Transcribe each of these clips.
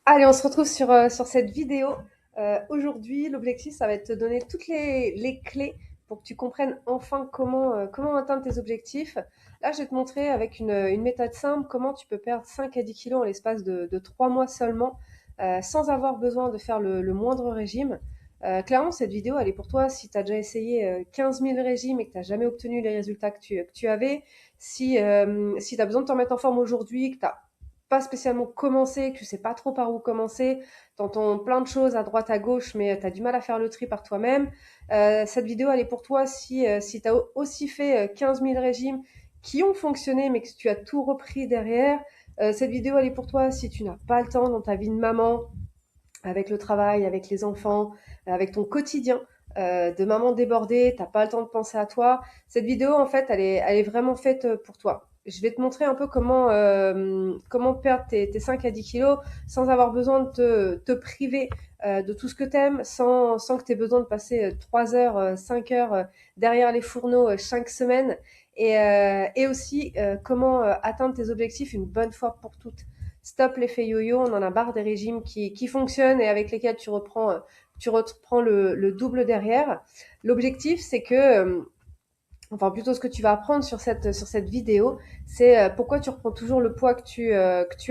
Allez, on se retrouve sur cette vidéo. Aujourd'hui, l'objectif, ça va être de te donner toutes les clés pour que tu comprennes enfin comment atteindre tes objectifs. Là, je vais te montrer avec une méthode simple comment tu peux perdre 5 à 10 kilos en l'espace de 3 mois seulement, sans avoir besoin de faire le moindre régime. Clairement, cette vidéo, elle est pour toi si tu as déjà essayé 15 000 régimes et que tu n'as jamais obtenu les résultats que tu avais, si tu as besoin de t'en mettre en forme aujourd'hui, que tu pas spécialement commencer, que tu sais pas trop par où commencer, t'entends plein de choses à droite à gauche, mais tu as du mal à faire le tri par toi-même. Cette vidéo, elle est pour toi si tu as aussi fait 15 000 régimes qui ont fonctionné, mais que tu as tout repris derrière. Cette vidéo, elle est pour toi si tu n'as pas le temps dans ta vie de maman, avec le travail, avec les enfants, avec ton quotidien de maman débordée, t'as pas le temps de penser à toi. Cette vidéo, en fait, elle est vraiment faite pour toi. Je vais te montrer un peu comment perdre tes 5 à 10 kilos sans avoir besoin de te priver de tout ce que t'aimes, sans que tu aies besoin de passer 3 heures, 5 heures derrière les fourneaux chaque semaine. Et aussi comment atteindre tes objectifs une bonne fois pour toutes. Stop l'effet yo-yo, on en a marre des régimes qui fonctionnent et avec lesquels tu reprends le double derrière. L'objectif, c'est enfin plutôt ce que tu vas apprendre sur cette vidéo, c'est pourquoi tu reprends toujours le poids que tu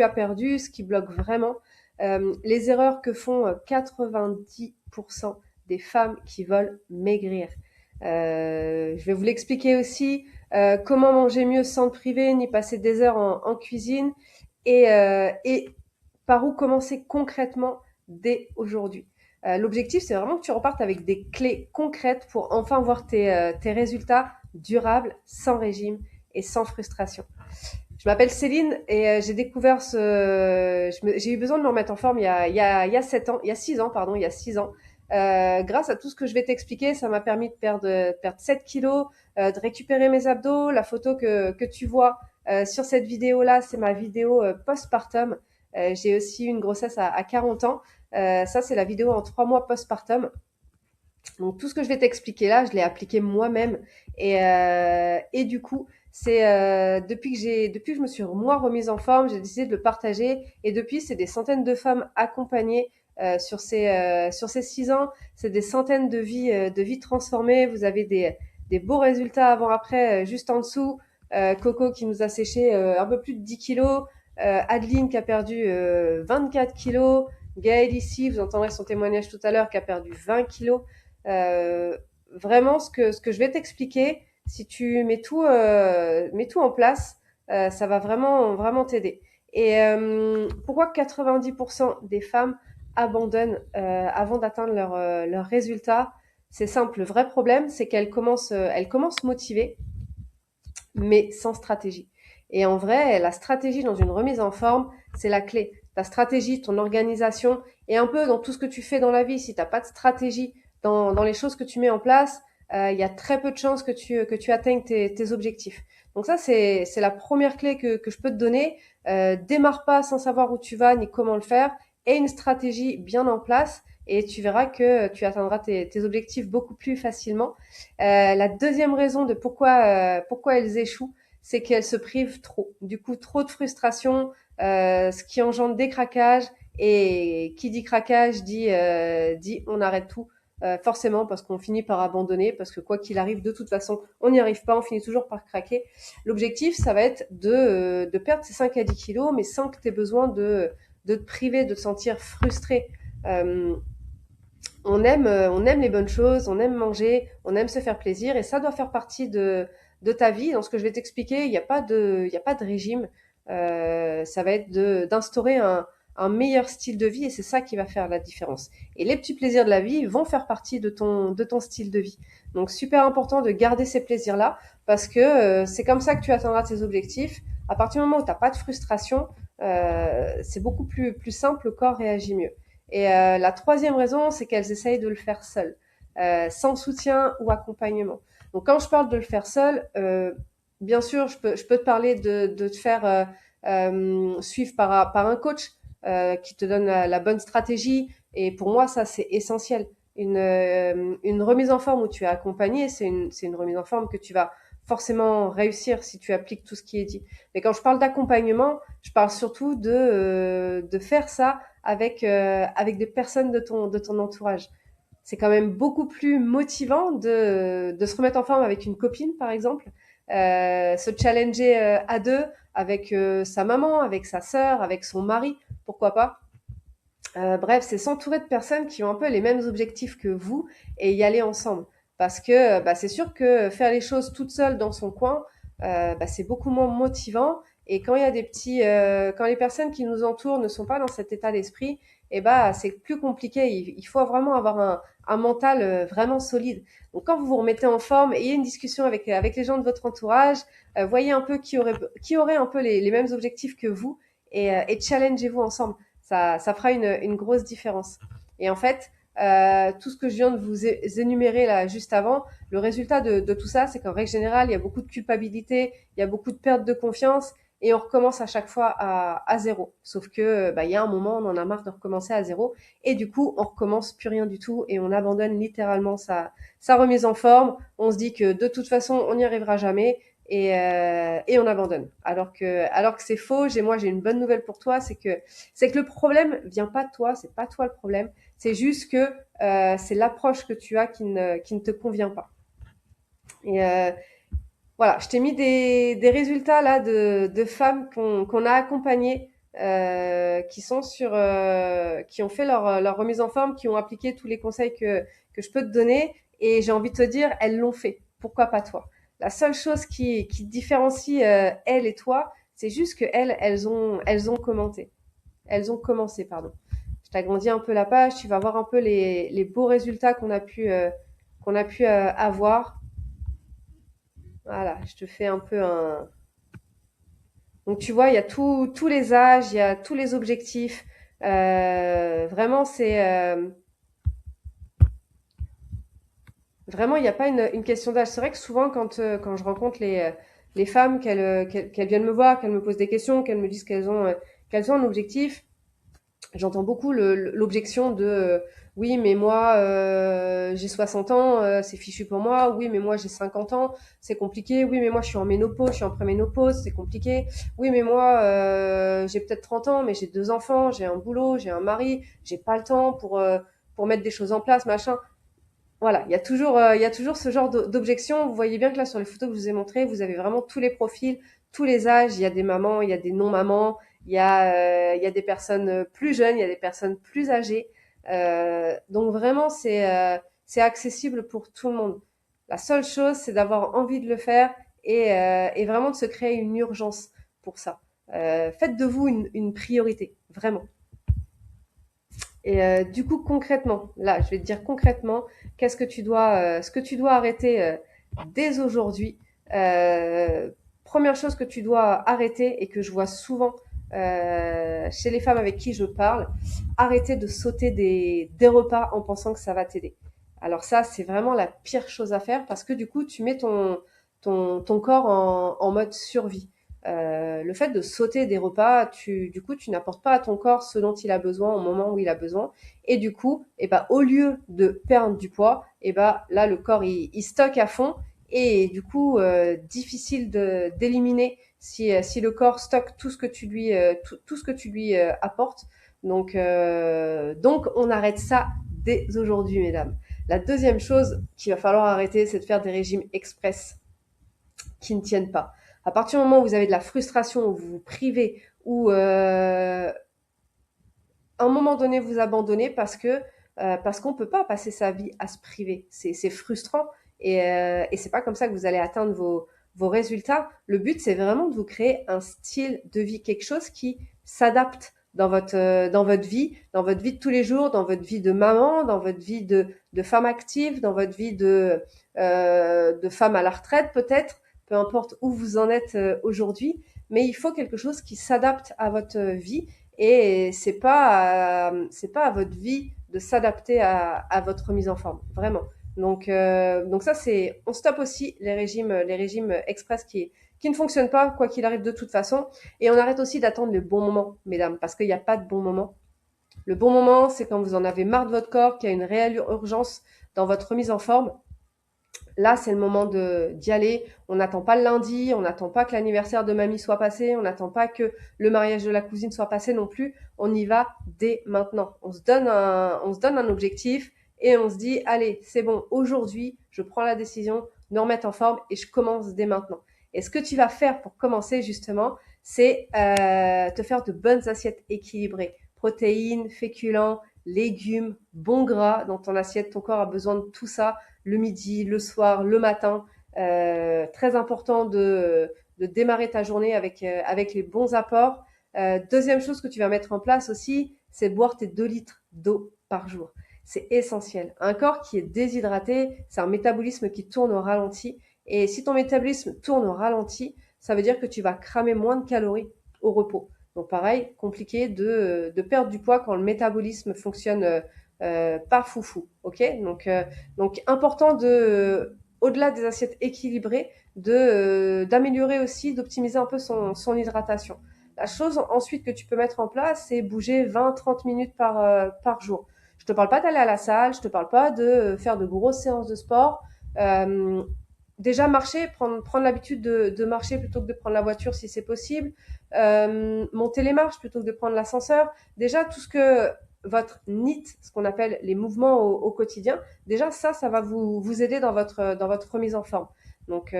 as perdu, ce qui bloque vraiment. Les erreurs que font 90% des femmes qui veulent maigrir. Je vais vous l'expliquer aussi, comment manger mieux sans te priver, ni passer des heures en cuisine, et par où commencer concrètement dès aujourd'hui. L'objectif, c'est vraiment que tu repartes avec des clés concrètes pour enfin voir tes résultats durables, sans régime et sans frustration. Je m'appelle Céline et j'ai découvert j'ai eu besoin de me remettre en forme il y a 7 ans, il y a 6 ans, pardon, il y a 6 ans. Grâce à tout ce que je vais t'expliquer, ça m'a permis de perdre 7 kilos, de récupérer mes abdos. La photo que tu vois sur cette vidéo-là, c'est ma vidéo postpartum. J'ai aussi eu une grossesse à 40 ans. Ça, c'est la vidéo en 3 mois postpartum. Donc tout ce que je vais t'expliquer là, je l'ai appliqué moi-même et du coup, c'est depuis que je me suis moi remise en forme, j'ai décidé de le partager et depuis, c'est des centaines de femmes accompagnées sur ces 6 ans, c'est des centaines de vies transformées. Vous avez des beaux résultats avant-après juste en dessous. Coco qui nous a séché un peu plus de 10 kilos, Adeline qui a perdu 24 kilos, Gaëlle ici, vous entendrez son témoignage tout à l'heure, qui a perdu 20 kilos. Vraiment, ce que je vais t'expliquer, si tu mets tout en place, ça va vraiment, vraiment t'aider. Et pourquoi 90% des femmes abandonnent avant d'atteindre leur résultat? C'est simple, le vrai problème, c'est qu'elles commencent motivées, mais sans stratégie. Et en vrai, la stratégie dans une remise en forme, c'est la clé. Ta stratégie, ton organisation, et un peu dans tout ce que tu fais dans la vie. Si tu n'as pas de stratégie dans les choses que tu mets en place, il y a très peu de chances que tu atteignes tes objectifs. Donc ça, c'est la première clé que je peux te donner. Démarre pas sans savoir où tu vas ni comment le faire, et une stratégie bien en place, et tu verras que tu atteindras tes objectifs beaucoup plus facilement. La deuxième raison de pourquoi elles échouent, c'est qu'elles se privent trop. Du coup, trop de frustration, ce qui engendre des craquages. Et qui dit craquage dit on arrête tout. Forcément, parce qu'on finit par abandonner, parce que quoi qu'il arrive, de toute façon, on n'y arrive pas, on finit toujours par craquer. L'objectif, ça va être de perdre ces 5 à 10 kilos, mais sans que tu aies besoin de te priver, de te sentir frustré. Euh, on aime les bonnes choses, on aime manger, on aime se faire plaisir et ça doit faire partie de ta vie. Dans ce que je vais t'expliquer, il y a pas de régime. Ça va être d'instaurer un meilleur style de vie et c'est ça qui va faire la différence. Et les petits plaisirs de la vie vont faire partie de ton style de vie. Donc super important de garder ces plaisirs-là parce que c'est comme ça que tu atteindras tes objectifs. À partir du moment où tu n'as pas de frustration, c'est beaucoup plus simple, le corps réagit mieux. Et la troisième raison, c'est qu'elles essayent de le faire seules, sans soutien ou accompagnement. Donc quand je parle de le faire seul, bien sûr, je peux te parler de te faire suivre par un coach qui te donne la bonne stratégie. Et pour moi, ça, c'est essentiel. Une remise en forme où tu es accompagné, c'est une remise en forme que tu vas forcément réussir si tu appliques tout ce qui est dit. Mais quand je parle d'accompagnement, je parle surtout de faire ça avec des personnes de ton entourage. C'est quand même beaucoup plus motivant de se remettre en forme avec une copine, par exemple, se challenger à deux avec sa maman, avec sa sœur, avec son mari, pourquoi pas. Bref, c'est s'entourer de personnes qui ont un peu les mêmes objectifs que vous et y aller ensemble. Parce que bah, c'est sûr que faire les choses toute seule dans son coin, bah, c'est beaucoup moins motivant. Et quand il y a quand les personnes qui nous entourent ne sont pas dans cet état d'esprit, et bah c'est plus compliqué. Il faut vraiment avoir un mental vraiment solide. Donc quand vous vous remettez en forme, ayez une discussion avec les gens de votre entourage, voyez un peu qui aurait un peu les mêmes objectifs que vous et challengez-vous ensemble. Ça fera une grosse différence. Et en fait, tout ce que je viens de vous énumérer là juste avant, le résultat de tout ça, c'est qu'en règle générale, il y a beaucoup de culpabilité, il y a beaucoup de perte de confiance, et on recommence à chaque fois à zéro. Sauf que bah, il y a un moment, on en a marre de recommencer à zéro, et du coup, on recommence plus rien du tout, et on abandonne littéralement sa remise en forme. On se dit que de toute façon, on n'y arrivera jamais, et on abandonne. Alors que c'est faux. J'ai une bonne nouvelle pour toi, c'est que le problème vient pas de toi, c'est pas toi le problème. C'est juste que c'est l'approche que tu as qui ne te convient pas. Et voilà, je t'ai mis des résultats là de femmes qu'on a accompagnées, qui ont fait leur remise en forme, qui ont appliqué tous les conseils que je peux te donner. Et j'ai envie de te dire, elles l'ont fait. Pourquoi pas toi? La seule chose qui différencie elles et toi, c'est juste que elles ont commenté. Elles ont commencé, pardon. Je t'agrandis un peu la page, tu vas voir un peu les beaux résultats qu'on a pu avoir. Voilà, je te fais un peu un. Donc tu vois, il y a tous les âges, il y a tous les objectifs. Vraiment, vraiment, il n'y a pas une question d'âge. C'est vrai que souvent, quand je rencontre les femmes, qu'elles viennent me voir, qu'elles me posent des questions, qu'elles me disent qu'elles ont un objectif, j'entends beaucoup l'objection de oui, mais moi, j'ai 60 ans, c'est fichu pour moi. Oui, mais moi, j'ai 50 ans, c'est compliqué. Oui, mais moi, je suis en ménopause, je suis en préménopause, c'est compliqué. Oui, mais moi, j'ai peut-être 30 ans, mais j'ai deux enfants, j'ai un boulot, j'ai un mari, j'ai pas le temps pour mettre des choses en place, machin. Voilà, il y a toujours ce genre d'objection. Vous voyez bien que là, sur les photos que je vous ai montrées, vous avez vraiment tous les profils, tous les âges. Il y a des mamans, il y a des non-mamans, il y a des personnes plus jeunes, il y a des personnes plus âgées. Donc vraiment, c'est accessible pour tout le monde. La seule chose, c'est d'avoir envie de le faire et vraiment de se créer une urgence pour ça. Faites de vous une priorité, vraiment. Et du coup, concrètement, là, je vais te dire concrètement, ce que tu dois arrêter dès aujourd'hui. Euh, Première chose que tu dois arrêter et que je vois souvent chez les femmes avec qui je parle, arrêter de sauter des repas en pensant que ça va t'aider. Alors ça, c'est vraiment la pire chose à faire parce que du coup, tu mets ton corps en mode survie. Le fait de sauter des repas, du coup, tu n'apportes pas à ton corps ce dont il a besoin au moment où il a besoin. Et du coup, eh ben, au lieu de perdre du poids, eh ben, là, le corps, il stocke à fond. Et du coup, difficile d'éliminer si le corps stocke tout ce que tout ce que tu lui apportes. Donc, on arrête ça dès aujourd'hui, mesdames. La deuxième chose qu'il va falloir arrêter, c'est de faire des régimes express qui ne tiennent pas. À partir du moment où vous avez de la frustration, où vous vous privez, où à un moment donné vous abandonnez parce qu'on peut pas passer sa vie à se priver. C'est frustrant et c'est pas comme ça que vous allez atteindre vos résultats. Le but, c'est vraiment de vous créer un style de vie, quelque chose qui s'adapte dans votre vie de tous les jours, dans votre vie de maman, dans votre vie de femme active, dans votre vie de femme à la retraite peut-être, peu importe où vous en êtes aujourd'hui, mais il faut quelque chose qui s'adapte à votre vie et c'est pas à votre vie de s'adapter à votre remise en forme, vraiment. Donc ça c'est, on stoppe aussi les régimes express qui ne fonctionnent pas quoi qu'il arrive de toute façon, et on arrête aussi d'attendre le bon moment, mesdames, parce qu'il n'y a pas de bon moment. Le bon moment, c'est quand vous en avez marre de votre corps, qu'il y a une réelle urgence dans votre remise en forme. Là, c'est le moment d'y aller. On n'attend pas le lundi, on n'attend pas que l'anniversaire de mamie soit passé, on n'attend pas que le mariage de la cousine soit passé non plus. On y va dès maintenant. On se donne un objectif et on se dit, allez, c'est bon, aujourd'hui, je prends la décision de me remettre en forme et je commence dès maintenant. Et ce que tu vas faire pour commencer, justement, c'est te faire de bonnes assiettes équilibrées. Protéines, féculents, légumes, bons gras dans ton assiette. Ton corps a besoin de tout ça le midi, le soir, le matin. Très important de démarrer ta journée avec les bons apports. Deuxième chose que tu vas mettre en place aussi, c'est boire tes 2 litres d'eau par jour. C'est essentiel. Un corps qui est déshydraté, c'est un métabolisme qui tourne au ralenti. Et si ton métabolisme tourne au ralenti, ça veut dire que tu vas cramer moins de calories au repos. Donc pareil, compliqué de perdre du poids quand le métabolisme fonctionne pas foufou. Ok, donc important au-delà des assiettes équilibrées, d'améliorer aussi, d'optimiser un peu son hydratation. La chose ensuite que tu peux mettre en place, c'est bouger 20-30 minutes par jour. Je te parle pas d'aller à la salle, je te parle pas de faire de grosses séances de sport. Euh, Déjà marcher, prendre l'habitude de marcher plutôt que de prendre la voiture si c'est possible. Monter les marches plutôt que de prendre l'ascenseur. Déjà tout ce que votre NEAT, ce qu'on appelle les mouvements au quotidien, déjà ça va vous aider dans votre remise en forme. Donc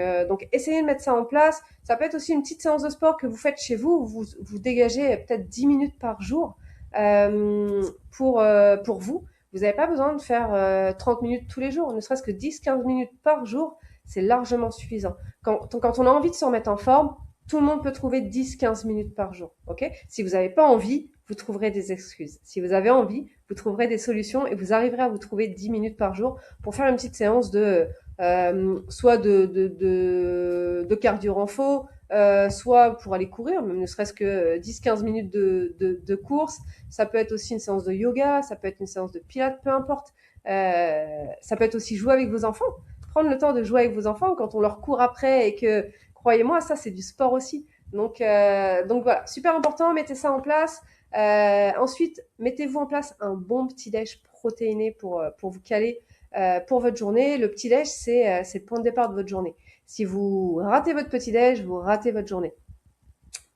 essayez de mettre ça en place. Ça peut être aussi une petite séance de sport que vous faites chez vous, vous dégagez peut-être 10 minutes par jour pour vous. Vous n'avez pas besoin de faire 30 minutes tous les jours, ne serait-ce que 10-15 minutes par jour, c'est largement suffisant. Quand on a envie de se remettre en forme, tout le monde peut trouver 10-15 minutes par jour. Ok? Si vous n'avez pas envie, vous trouverez des excuses. Si vous avez envie, vous trouverez des solutions et vous arriverez à vous trouver 10 minutes par jour pour faire une petite séance soit de cardio renfo, soit pour aller courir, même ne serait-ce que 10-15 minutes de course. Ça peut être aussi une séance de yoga, ça peut être une séance de pilates, peu importe. Ça peut être aussi jouer avec vos enfants. Prendre le temps de jouer avec vos enfants quand on leur court après et que, croyez-moi, ça c'est du sport aussi. Donc voilà, super important, mettez ça en place. Ensuite, mettez-vous en place un bon petit-déj protéiné pour vous caler pour votre journée. Le petit-déj, c'est le point de départ de votre journée. Si vous ratez votre petit-déj, vous ratez votre journée.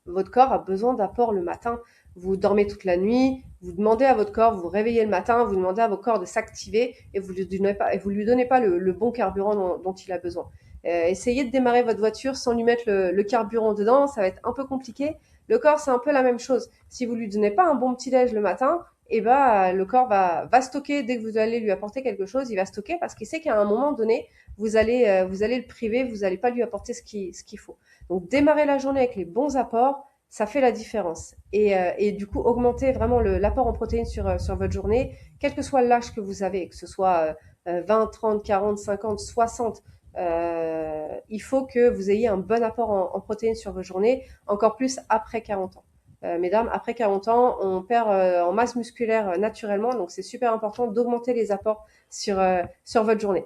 Votre corps a besoin d'apport le matin. Vous dormez toute la nuit, vous demandez à votre corps, vous vous réveillez le matin, vous demandez à votre corps de s'activer et vous lui donnez pas le bon carburant dont il a besoin. Essayez de démarrer votre voiture sans lui mettre le carburant dedans, ça va être un peu compliqué. Le corps, c'est un peu la même chose. Si vous lui donnez pas un bon petit-déj le matin, eh ben, le corps va stocker dès que vous allez lui apporter quelque chose, il va stocker parce qu'il sait qu'à un moment donné, vous allez le priver, vous n'allez pas lui apporter ce qu'il faut. Donc démarrer la journée avec les bons apports, ça fait la différence. Et du coup, augmenter vraiment l'apport en protéines sur votre journée, quel que soit l'âge que vous avez, que ce soit 20, 30, 40, 50, 60, il faut que vous ayez un bon apport en protéines sur votre journée, encore plus après 40 ans. Mesdames, après 40 ans, on perd en masse musculaire naturellement, donc c'est super important d'augmenter les apports sur votre journée.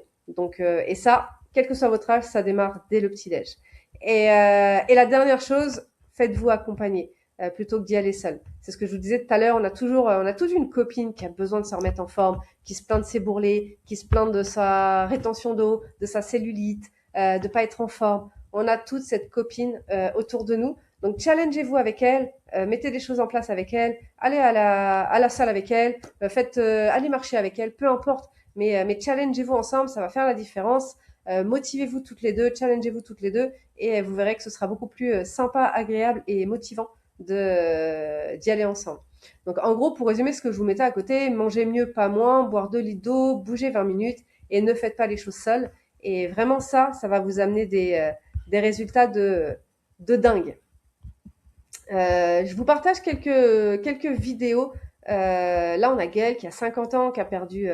Et ça, quel que soit votre âge, ça démarre dès le petit-déj. Et la dernière chose, faites-vous accompagner plutôt que d'y aller seul. C'est ce que je vous disais tout à l'heure. On a toute une copine qui a besoin de se remettre en forme, qui se plaint de ses bourrelets, qui se plaint de sa rétention d'eau, de sa cellulite, de pas être en forme. On a toute cette copine autour de nous. Donc challengez-vous avec elle, mettez des choses en place avec elle, allez à la salle avec elle, allez marcher avec elle, peu importe. Mais challengez-vous ensemble, ça va faire la différence. Motivez-vous toutes les deux, challengez-vous toutes les deux et vous verrez que ce sera beaucoup plus sympa, agréable et motivant d'y aller ensemble. Donc en gros, pour résumer ce que je vous mettais à côté, mangez mieux, pas moins, boire 2 litres d'eau, bougez 20 minutes et ne faites pas les choses seules. Et vraiment ça va vous amener des résultats de dingue. Je vous partage quelques vidéos. Là, on a Gaëlle qui a 50 ans, qui a perdu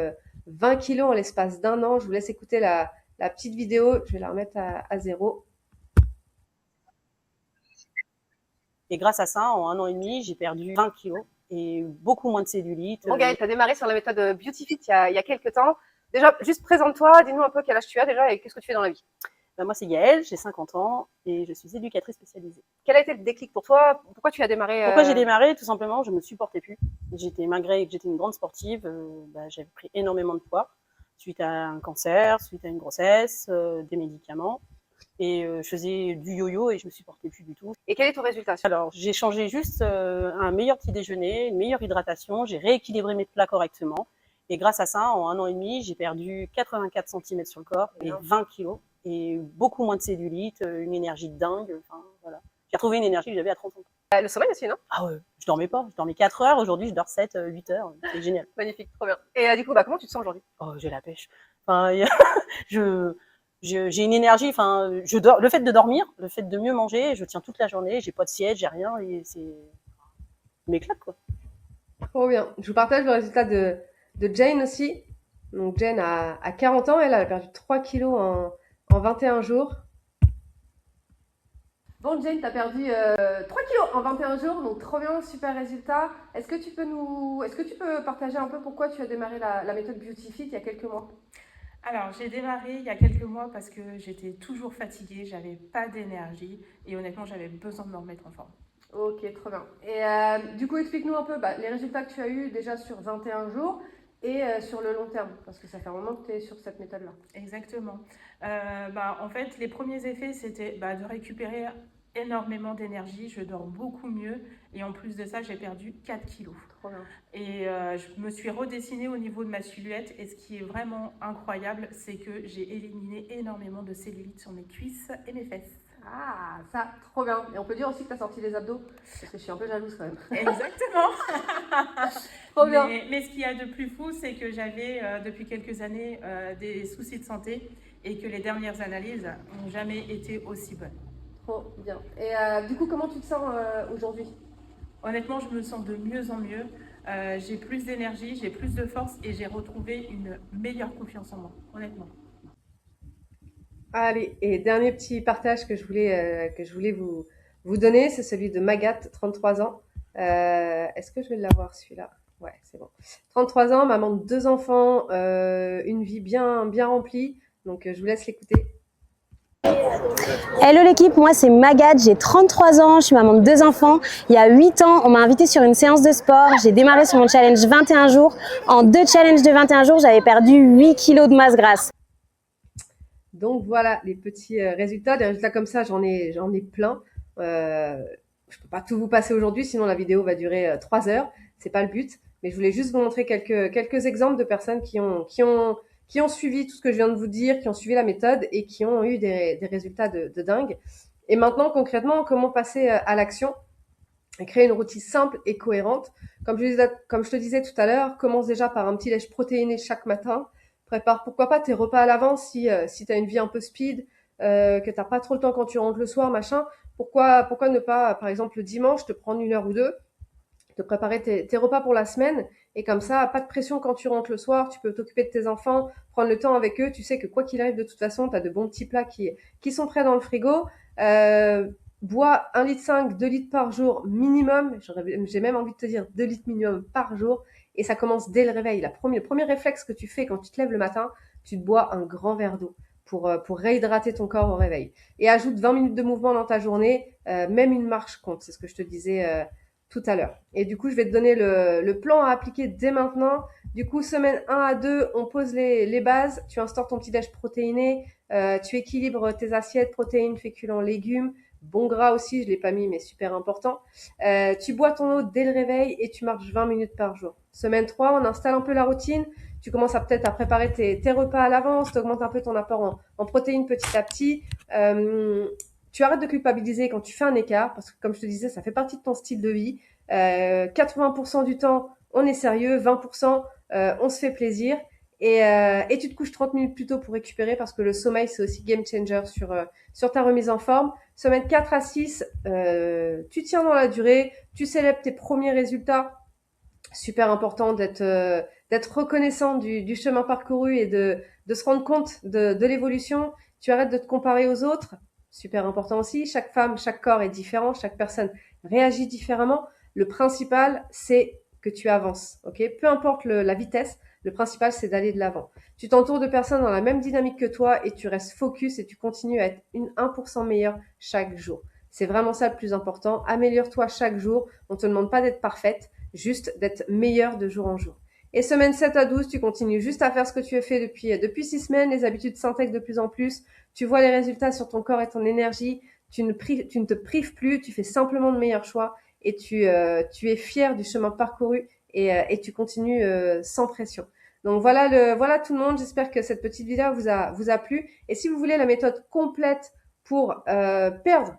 20 kilos en l'espace d'un an. Je vous laisse écouter la petite vidéo. Je vais la remettre à zéro. Et grâce à ça, en 1 an et demi, j'ai perdu 20 kilos et beaucoup moins de cellulite. Bon, Gaëlle, tu as démarré sur la méthode BeautyFit il y a quelques temps. Déjà, juste présente-toi, dis-nous un peu quel âge tu as déjà et qu'est-ce que tu fais dans la vie. Moi, c'est Gaëlle, j'ai 50 ans et je suis éducatrice spécialisée. Quel a été le déclic pour toi? Pourquoi tu as démarré Pourquoi j'ai démarré? Tout simplement, je me supportais plus. Malgré que j'étais une grande sportive, j'avais pris énormément de poids. suite à un cancer, suite à une grossesse, des médicaments. Et je faisais du yo-yo et je me supportais plus du tout. Et quel est ton résultat? Alors, j'ai changé juste un meilleur petit déjeuner, une meilleure hydratation, j'ai rééquilibré mes plats correctement. Et grâce à ça, en 1 an et demi, j'ai perdu 84 cm sur le corps et 20 kilos. Et beaucoup moins de cellulite, une énergie de dingue. Enfin, voilà. J'ai retrouvé une énergie que j'avais à 30 ans. Le sommeil aussi, non? Ah ouais, je dormais pas. Je dormais 4 heures. Aujourd'hui, je dors 7, 8 heures. C'est génial. Magnifique, trop bien. Et du coup, comment tu te sens aujourd'hui? Oh, j'ai la pêche. Enfin, je, j'ai une énergie. Enfin, le fait de dormir, le fait de mieux manger, je tiens toute la journée. J'ai pas de siège, j'ai rien. Et c'est, je m'éclate, quoi. Trop bien. Je vous partage le résultat de Jane aussi. Donc Jane a 40 ans, elle a perdu 3 kilos en 21 jours. Bon Jane, tu as perdu 3 kilos en 21 jours, donc trop bien, super résultat. Est-ce que tu peux partager un peu pourquoi tu as démarré la méthode Beauty Fit il y a quelques mois? Alors, j'ai démarré il y a quelques mois parce que j'étais toujours fatiguée, j'avais pas d'énergie et honnêtement, j'avais besoin de me remettre en forme. Ok, trop bien. Et du coup, explique-nous un peu les résultats que tu as eus déjà sur 21 jours et sur le long terme, parce que ça fait un moment que tu es sur cette méthode-là. Exactement. En fait, les premiers effets, c'était de récupérer énormément d'énergie, je dors beaucoup mieux et en plus de ça, j'ai perdu 4 kilos. Trop bien. Et je me suis redessinée au niveau de ma silhouette et ce qui est vraiment incroyable, c'est que j'ai éliminé énormément de cellulite sur mes cuisses et mes fesses. Ah, ça, trop bien. Et on peut dire aussi que tu as sorti les abdos, parce que je suis un peu jalouse quand même. Exactement. Trop bien. Mais ce qu'il y a de plus fou, c'est que j'avais depuis quelques années des soucis de santé et que les dernières analyses n'ont jamais été aussi bonnes. Trop bien. Et du coup, comment tu te sens aujourd'hui? Honnêtement, je me sens de mieux en mieux. J'ai plus d'énergie, j'ai plus de force et j'ai retrouvé une meilleure confiance en moi, honnêtement. Allez, et dernier petit partage que je voulais vous donner, c'est celui de Magat, 33 ans. Est-ce que je vais l'avoir celui-là? Ouais, c'est bon. 33 ans, maman de 2 enfants, une vie bien, bien remplie. Donc, je vous laisse l'écouter. Hello l'équipe, moi c'est Magat, j'ai 33 ans, je suis maman de 2 enfants. Il y a 8 ans, on m'a invitée sur une séance de sport. J'ai démarré sur mon challenge 21 jours. En 2 challenges de 21 jours, j'avais perdu 8 kilos de masse grasse. Donc voilà les petits résultats. Des résultats comme ça, j'en ai plein. Je peux pas tout vous passer aujourd'hui, sinon la vidéo va durer 3 heures. C'est pas le but. Mais je voulais juste vous montrer quelques exemples de personnes qui ont suivi tout ce que je viens de vous dire, qui ont suivi la méthode et qui ont eu des résultats de dingue. Et maintenant, concrètement, comment passer à l'action et créer une routine simple et cohérente. Comme je te disais tout à l'heure, commence déjà par un petit lèche protéiné chaque matin. Prépare pourquoi pas tes repas à l'avance si tu as une vie un peu speed, que t'as pas trop le temps quand tu rentres le soir, machin. Pourquoi ne pas, par exemple, le dimanche, te prendre 1 heure ou 2, te préparer tes repas pour la semaine, et comme ça, pas de pression quand tu rentres le soir, tu peux t'occuper de tes enfants, prendre le temps avec eux, tu sais que quoi qu'il arrive, de toute façon, tu as de bons petits plats qui sont prêts dans le frigo. Bois 1,5 litre, 2 litres par jour minimum, j'ai même envie de te dire 2 litres minimum par jour, et ça commence dès le réveil. Le premier réflexe que tu fais quand tu te lèves le matin, tu te bois un grand verre d'eau pour réhydrater ton corps au réveil. Et ajoute 20 minutes de mouvement dans ta journée, même une marche compte, c'est ce que je te disais tout à l'heure. Et du coup, je vais te donner le plan à appliquer dès maintenant. Du coup, semaine 1 à 2, on pose les bases. Tu instaures ton petit déj protéiné. Tu équilibres tes assiettes, protéines, féculents, légumes. Bon gras aussi, je l'ai pas mis, mais super important. Tu bois ton eau dès le réveil et tu marches 20 minutes par jour. Semaine 3, on installe un peu la routine. Tu commences peut-être à préparer tes repas à l'avance. Tu augmentes un peu ton apport en protéines petit à petit. Tu arrêtes de culpabiliser quand tu fais un écart, parce que comme je te disais, ça fait partie de ton style de vie. 80% du temps, on est sérieux, 20%, on se fait plaisir. Et tu te couches 30 minutes plus tôt pour récupérer, parce que le sommeil, c'est aussi game changer sur ta remise en forme. Semaine 4 à 6, tu tiens dans la durée, tu célèbres tes premiers résultats. Super important d'être reconnaissant du chemin parcouru et de se rendre compte de l'évolution. Tu arrêtes de te comparer aux autres. Super important aussi. Chaque femme, chaque corps est différent. Chaque personne réagit différemment. Le principal, c'est que tu avances. Ok, peu importe la vitesse. Le principal, c'est d'aller de l'avant. Tu t'entoures de personnes dans la même dynamique que toi et tu restes focus et tu continues à être 1% meilleur chaque jour. C'est vraiment ça le plus important. Améliore-toi chaque jour. On te demande pas d'être parfaite, juste d'être meilleur de jour en jour. Et semaine 7 à 12, tu continues juste à faire ce que tu as fait depuis 6 semaines. Les habitudes s'intègrent de plus en plus. Tu vois les résultats sur ton corps et ton énergie. Tu ne te prives plus. Tu fais simplement de meilleurs choix. Et tu es fier du chemin parcouru et tu continues sans pression. Donc voilà tout le monde. J'espère que cette petite vidéo vous a plu. Et si vous voulez la méthode complète pour perdre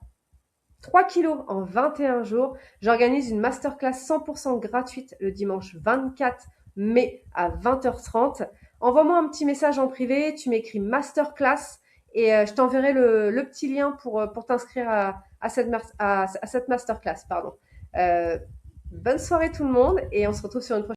3 kilos en 21 jours, j'organise une masterclass 100% gratuite le dimanche 24 mai à 20h30. Envoie-moi un petit message en privé, tu m'écris masterclass et je t'enverrai le petit lien pour t'inscrire à cette masterclass. Bonne soirée tout le monde et on se retrouve sur une prochaine